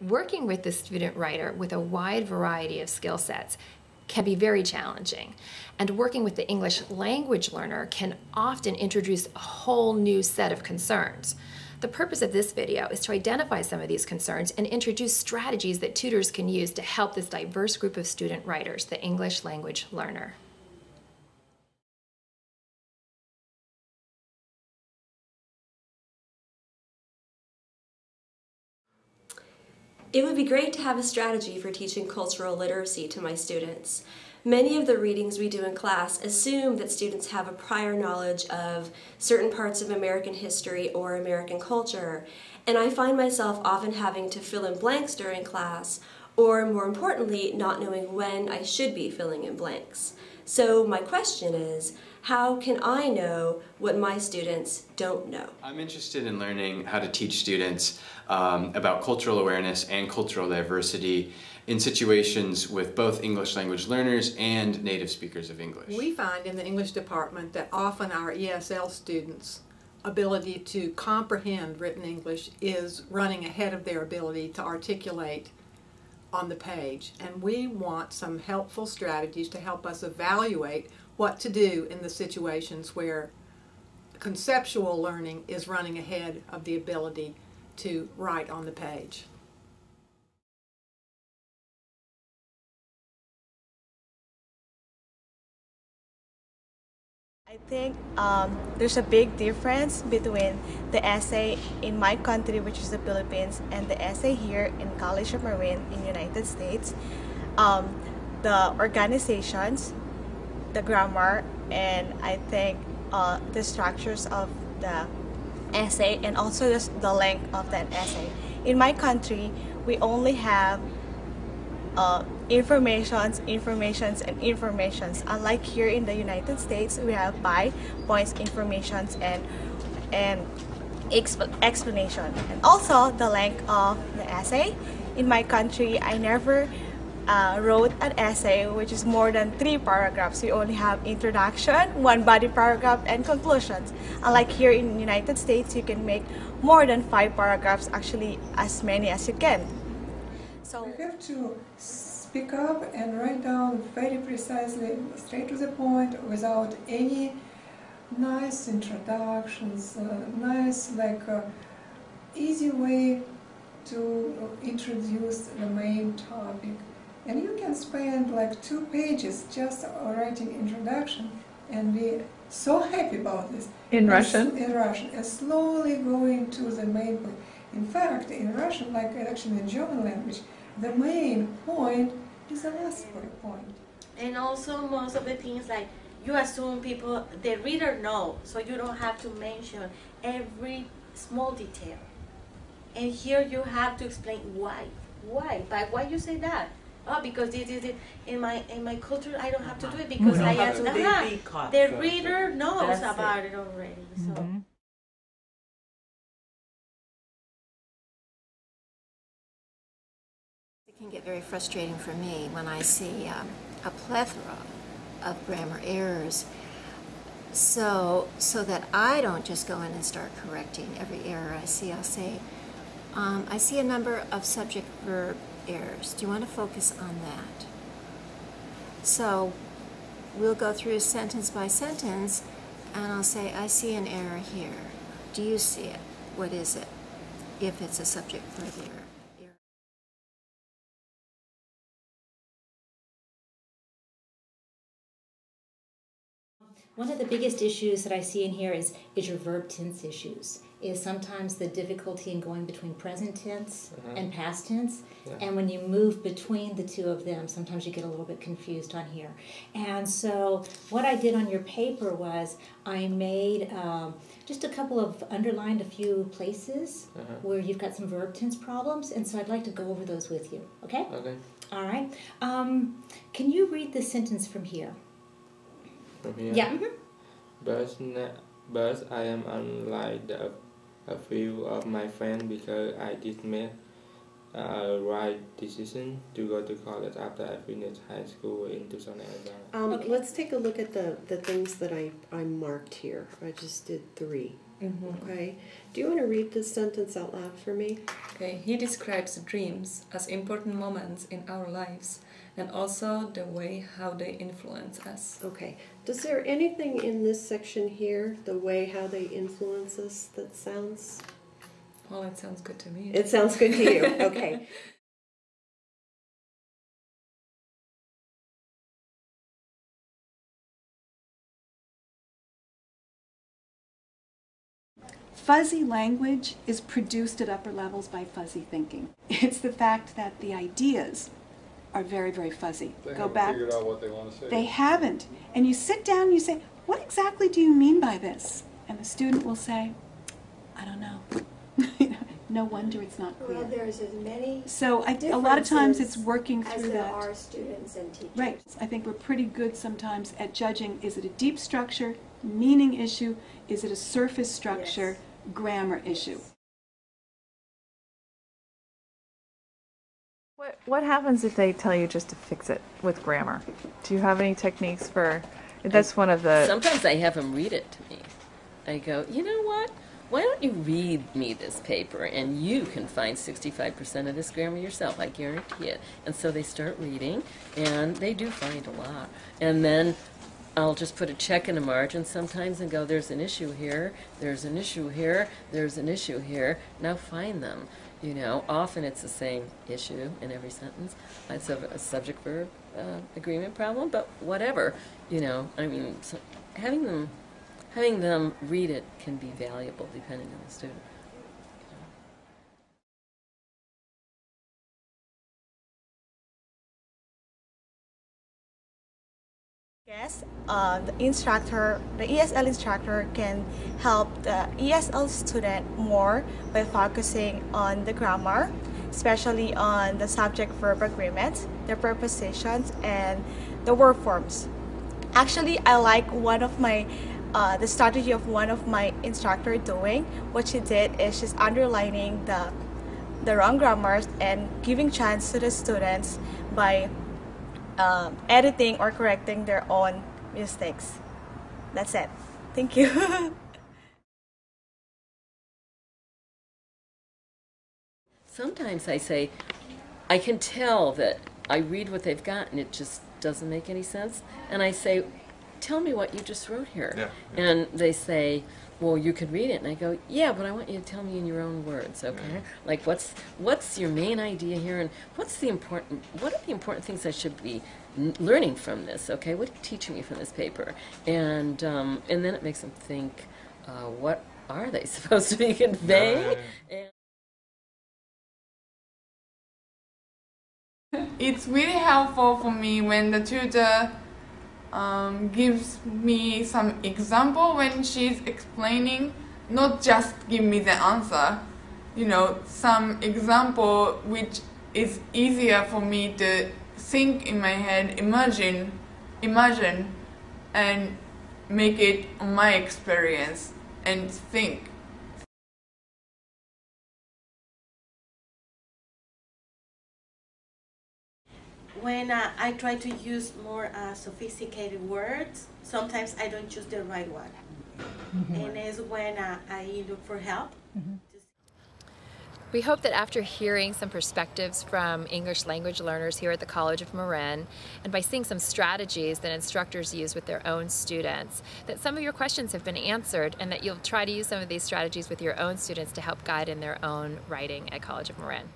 working with the student writer with a wide variety of skill sets can be very challenging. And working with the English language learner can often introduce a whole new set of concerns. The purpose of this video is to identify some of these concerns and introduce strategies that tutors can use to help this diverse group of student writers, the English language learner. It would be great to have a strategy for teaching cultural literacy to my students. Many of the readings we do in class assume that students have a prior knowledge of certain parts of American history or American culture, and I find myself often having to fill in blanks during class, or more importantly, not knowing when I should be filling in blanks. So my question is, how can I know what my students don't know? I'm interested in learning how to teach students about cultural awareness and cultural diversity in situations with both English language learners and native speakers of English. We find in the English department that often our ESL students' ability to comprehend written English is running ahead of their ability to articulate on the page. And we want some helpful strategies to help us evaluate what to do in the situations where conceptual learning is running ahead of the ability to write on the page. I think there's a big difference between the essay in my country, which is the Philippines, and the essay here in College of Marin in the United States. The organizations, the grammar, and I think the structures of the essay, and also the length of that essay. In my country, we only have informations. Unlike here in the United States, we have by points, informations, and explanation. And also the length of the essay. In my country, I never wrote an essay which is more than 3 paragraphs. We only have introduction, 1 body paragraph, and conclusions. Unlike here in the United States, you can make more than 5 paragraphs, actually as many as you can. So you have to speak up and write down very precisely, straight to the point, without any nice introductions, nice easy way to introduce the main topic. And you can spend like 2 pages just writing introduction and be so happy about this. In Russian? In Russian, and slowly going to the main point. In fact, in Russian, like actually in German language, the main point is the last point. And also most of the things like you assume the reader know, so you don't have to mention every small detail. And here you have to explain why. Why? But why you say that? Oh, because this is it. In my culture, I don't have to do it because I have to. The reader knows about it already. So. It can get very frustrating for me when I see a plethora of grammar errors. So that I don't just go in and start correcting every error I see, I'll say, I see a number of subject-verb errors. Do you want to focus on that? So we'll go through sentence by sentence, and I'll say, I see an error here. Do you see it? What is it? If it's a subject-verb error. One of the biggest issues that I see in here is your verb tense issues. Is sometimes the difficulty in going between present tense and past tense. Yeah. And when you move between the two of them, sometimes you get a little bit confused on here. And so what I did on your paper was I made just a couple of underlined a few places where you've got some verb tense problems. And so I'd like to go over those with you. Okay? Okay. All right. Can you read the sentence from here? From here? Yeah. But I am unlike a few of my friends because I did make a right decision to go to college after I finished high school in 2011. Let's take a look at the things that I marked here. I just did 3. Okay. Do you want to read this sentence out loud for me? Okay. He describes dreams as important moments in our lives and also the way how they influence us. Okay. Is there anything in this section here, the way how they influence us, that sounds... Well, it sounds good to me. It sounds good to you. Okay. Fuzzy language is produced at upper levels by fuzzy thinking. It's the fact that the ideas are very, very fuzzy. They haven't figured out what they want to say. They haven't. And you sit down and you say, what exactly do you mean by this? And the student will say, I don't know. No wonder it's not clear. Well, there's as many So a lot of times it's working as through there that. are students and teachers. Right. I think we're pretty good sometimes at judging, is it a deep structure, meaning issue? Is it a surface structure, grammar issue? What happens if they tell you just to fix it with grammar? Do you have any techniques for, that's one of the... Sometimes I have them read it to me. I go, you know what? Why don't you read me this paper and you can find 65% of this grammar yourself, I guarantee it. And so they start reading and they do find a lot. And then I'll just put a check in a margin sometimes and go, there's an issue here, there's an issue here, there's an issue here, now find them. You know, often it's the same issue in every sentence. It's a subject-verb agreement problem, but whatever, you know, I mean, so having them read it can be valuable depending on the student. Yes, the ESL instructor can help the ESL student more by focusing on the grammar, especially on the subject-verb agreements, the prepositions, and the verb forms. Actually, I like one of my the strategy of one of my instructor doing. What she did is she's underlining the wrong grammars and giving chance to the students by editing or correcting their own mistakes. That's it. Thank you. Sometimes I say, I can tell that I read what they've got and it just doesn't make any sense. And I say, tell me what you just wrote here. Yeah. And they say, well, you could read it. And I go, yeah, but I want you to tell me in your own words, okay? Yeah. Like, what's your main idea here, and what are the important things I should be learning from this, okay? What are you teaching me from this paper? And then it makes them think, what are they supposed to be conveying? It's really helpful for me when the tutor gives me some example when she's explaining, not just give me the answer, you know, some example which is easier for me to think in my head, imagine and make it my experience and think. When I try to use more sophisticated words, sometimes I don't choose the right one. And it's when I look for help. We hope that after hearing some perspectives from English language learners here at the College of Marin, and by seeing some strategies that instructors use with their own students, that some of your questions have been answered and that you'll try to use some of these strategies with your own students to help guide in their own writing at College of Marin.